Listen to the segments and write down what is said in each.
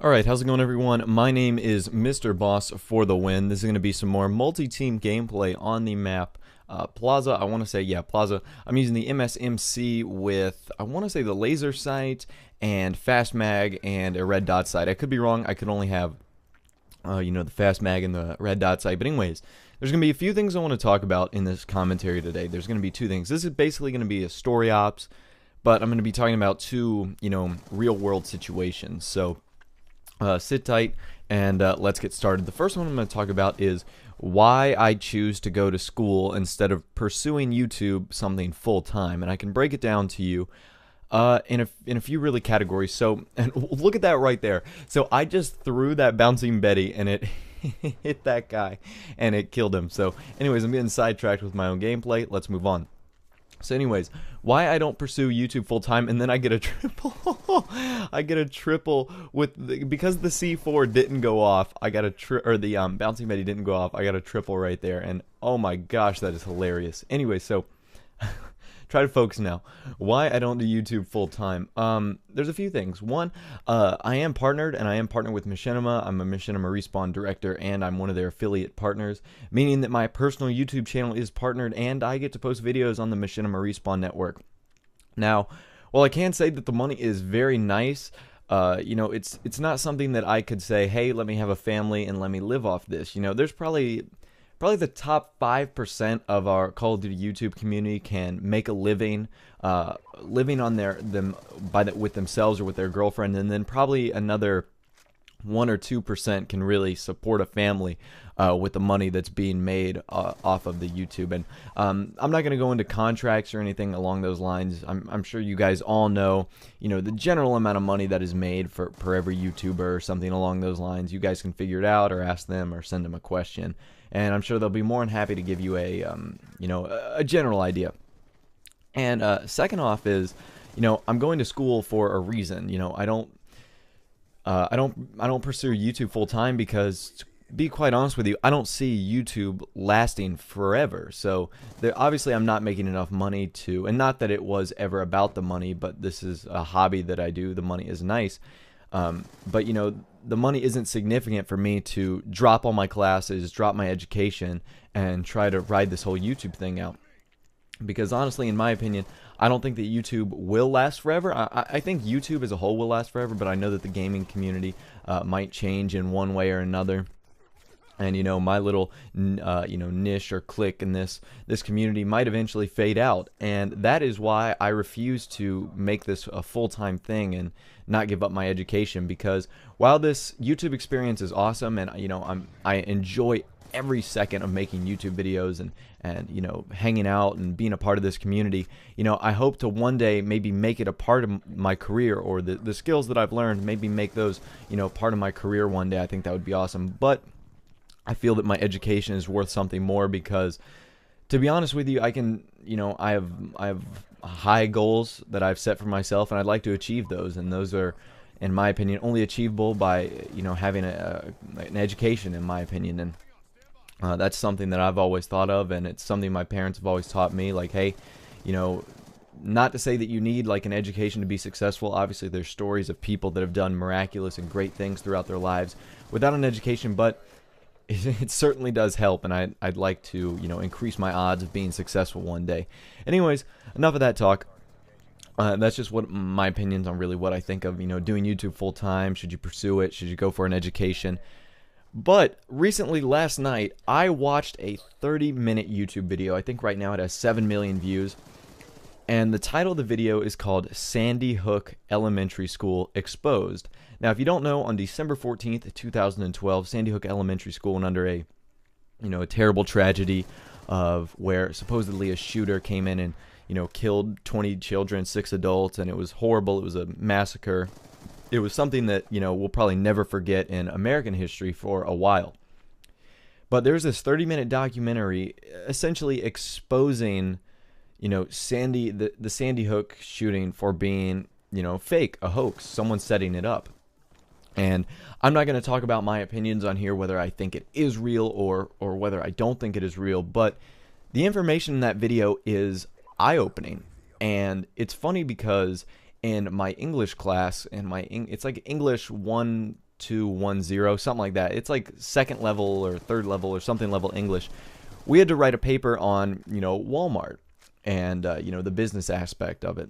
Alright, how's it going everyone? My name is Mr. Boss for the win. This is going to be some more multi-team gameplay on the map Plaza. I want to say, yeah, Plaza. I'm using the MSMC with, I want to say, the laser sight and fast mag and a red dot sight. I could be wrong. I could only have, the fast mag and the red dot sight. But anyways, there's going to be a few things I want to talk about in this commentary today. There's going to be two things. This is basically going to be a story ops, but I'm going to be talking about two, real world situations. So, sit tight and let's get started. The first one I'm going to talk about is why I choose to go to school instead of pursuing YouTube something full time, and I can break it down to you in a few really categories. So, and look at that right there. So I just threw that bouncing Betty and it hit that guy and it killed him. So, anyways, I'm getting sidetracked with my own gameplay. Let's move on. So anyways, why I don't pursue YouTube full time, and then I get a triple. I get a triple because the C4 didn't go off. I got the bouncing Betty didn't go off. I got a triple right there, and oh my gosh, that is hilarious. Anyway, so try to focus now. Why I don't do YouTube full time? There's a few things. One, I am partnered, and I am partnered with Machinima. I'm a Machinima Respawn director, and I'm one of their affiliate partners, meaning that my personal YouTube channel is partnered, and I get to post videos on the Machinima Respawn network. Now, while I can say that the money is very nice, it's not something that I could say, hey, let me have a family and let me live off this. There's probably the top 5% of our Call of Duty YouTube community can make a living, living on with themselves or with their girlfriend, and then probably another 1 or 2% can really support a family with the money that's being made off of the YouTube. And I'm not going to go into contracts or anything along those lines. I'm sure you guys all know, the general amount of money that is made for every YouTuber or something along those lines. You guys can figure it out or ask them or send them a question. And I'm sure they'll be more than happy to give you a general idea. And second off is, I'm going to school for a reason. I don't pursue YouTube full time because, to be quite honest with you, I don't see YouTube lasting forever. So obviously I'm not making enough money to, and not that it was ever about the money, but this is a hobby that I do. The money is nice. But the money isn't significant for me to drop all my classes, drop my education, and try to ride this whole YouTube thing out. Because honestly, in my opinion, I don't think that YouTube will last forever. I think YouTube as a whole will last forever, but I know that the gaming community might change in one way or another. And my little niche or clique in this community might eventually fade out, and that is why I refuse to make this a full-time thing and not give up my education. Because while this YouTube experience is awesome, and I enjoy every second of making YouTube videos and hanging out and being a part of this community, I hope to one day maybe make it a part of my career, or the skills that I've learned, maybe make those part of my career one day. I think that would be awesome. But I feel that my education is worth something more, because, to be honest with you, I have high goals that I've set for myself, and I'd like to achieve those. And those are, in my opinion, only achievable by having an education, in my opinion. And that's something that I've always thought of, and it's something my parents have always taught me. Like, hey, not to say that you need like an education to be successful. Obviously, there's stories of people that have done miraculous and great things throughout their lives without an education, but it certainly does help, and I'd like to, increase my odds of being successful one day. Anyways, enough of that talk. That's just what my opinions on really what I think of, doing YouTube full time. Should you pursue it? Should you go for an education? But recently, last night, I watched a 30-minute YouTube video. I think right now it has 7 million views. And the title of the video is called Sandy Hook Elementary School Exposed. Now, if you don't know, on December 14th, 2012, Sandy Hook Elementary School went under a terrible tragedy of where supposedly a shooter came in and, killed 20 children, 6 adults, and it was horrible. It was a massacre. It was something that, we'll probably never forget in American history for a while. But there's this 30-minute documentary essentially exposing the Sandy Hook shooting for being, fake, a hoax, someone setting it up. And I'm not going to talk about my opinions on here, whether I think it is real or whether I don't think it is real, but the information in that video is eye-opening. And it's funny because in my English class, it's like English 1 210, something like that. It's like second level or third level or something level English. We had to write a paper on, Walmart and, the business aspect of it.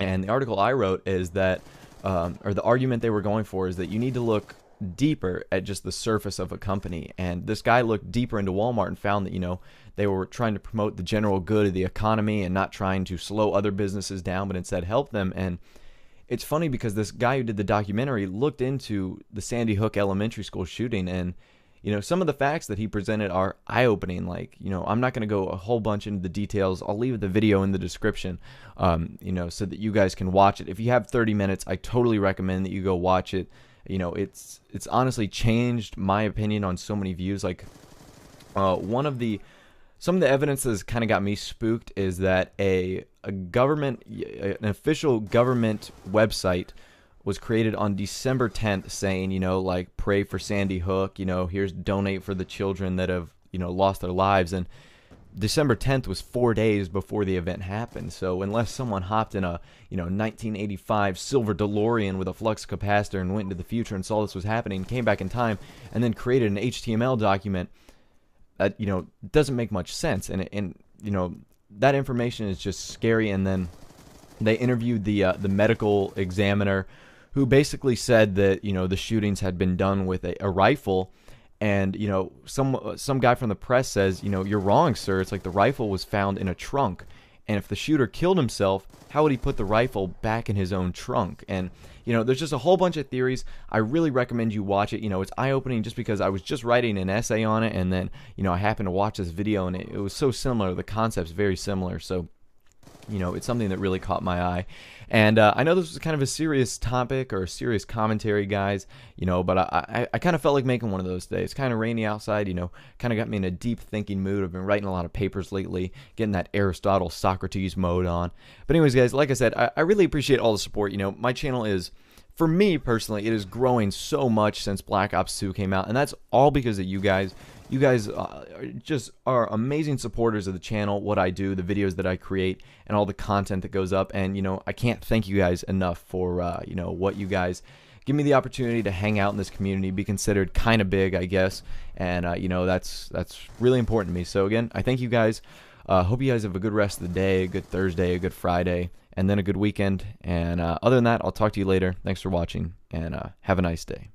And the article I wrote is that, or the argument they were going for is that you need to look deeper at just the surface of a company. And this guy looked deeper into Walmart and found that, they were trying to promote the general good of the economy and not trying to slow other businesses down, but instead help them. And it's funny because this guy who did the documentary looked into the Sandy Hook Elementary School shooting, and some of the facts that he presented are eye-opening. Like, I'm not going to go a whole bunch into the details. I'll leave the video in the description, so that you guys can watch it. If you have 30 minutes, I totally recommend that you go watch it. It's honestly changed my opinion on so many views. Like, some of the evidence that's kind of got me spooked is that an official government website was created on December 10th saying, like, pray for Sandy Hook, here's donate for the children that have, lost their lives. And December 10th was 4 days before the event happened. So unless someone hopped in a, 1985 silver DeLorean with a flux capacitor and went into the future and saw this was happening, came back in time, and then created an HTML document that, doesn't make much sense. And that information is just scary. And then they interviewed the medical examiner, who basically said that, the shootings had been done with a rifle. And, some guy from the press says, you're wrong, sir. It's like the rifle was found in a trunk. And if the shooter killed himself, how would he put the rifle back in his own trunk? And, there's just a whole bunch of theories. I really recommend you watch it. It's eye-opening just because I was just writing an essay on it. And then, I happened to watch this video, and it was so similar. The concept's very similar. So, it's something that really caught my eye. And I know this was kind of a serious topic or a serious commentary, guys, but I kind of felt like making one of those days. It's kind of rainy outside, kind of got me in a deep thinking mood. I've been writing a lot of papers lately, getting that Aristotle Socrates mode on. But anyways, guys, like I said, I really appreciate all the support. My channel is, for me personally, it is growing so much since Black Ops 2 came out, and that's all because of you guys. You guys just are amazing supporters of the channel, what I do, the videos that I create, and all the content that goes up. And, I can't thank you guys enough for, what you guys give me the opportunity to hang out in this community, be considered kind of big, I guess. And, that's really important to me. So, again, I thank you guys. Hope you guys have a good rest of the day, a good Thursday, a good Friday, and then a good weekend. And other than that, I'll talk to you later. Thanks for watching, and have a nice day.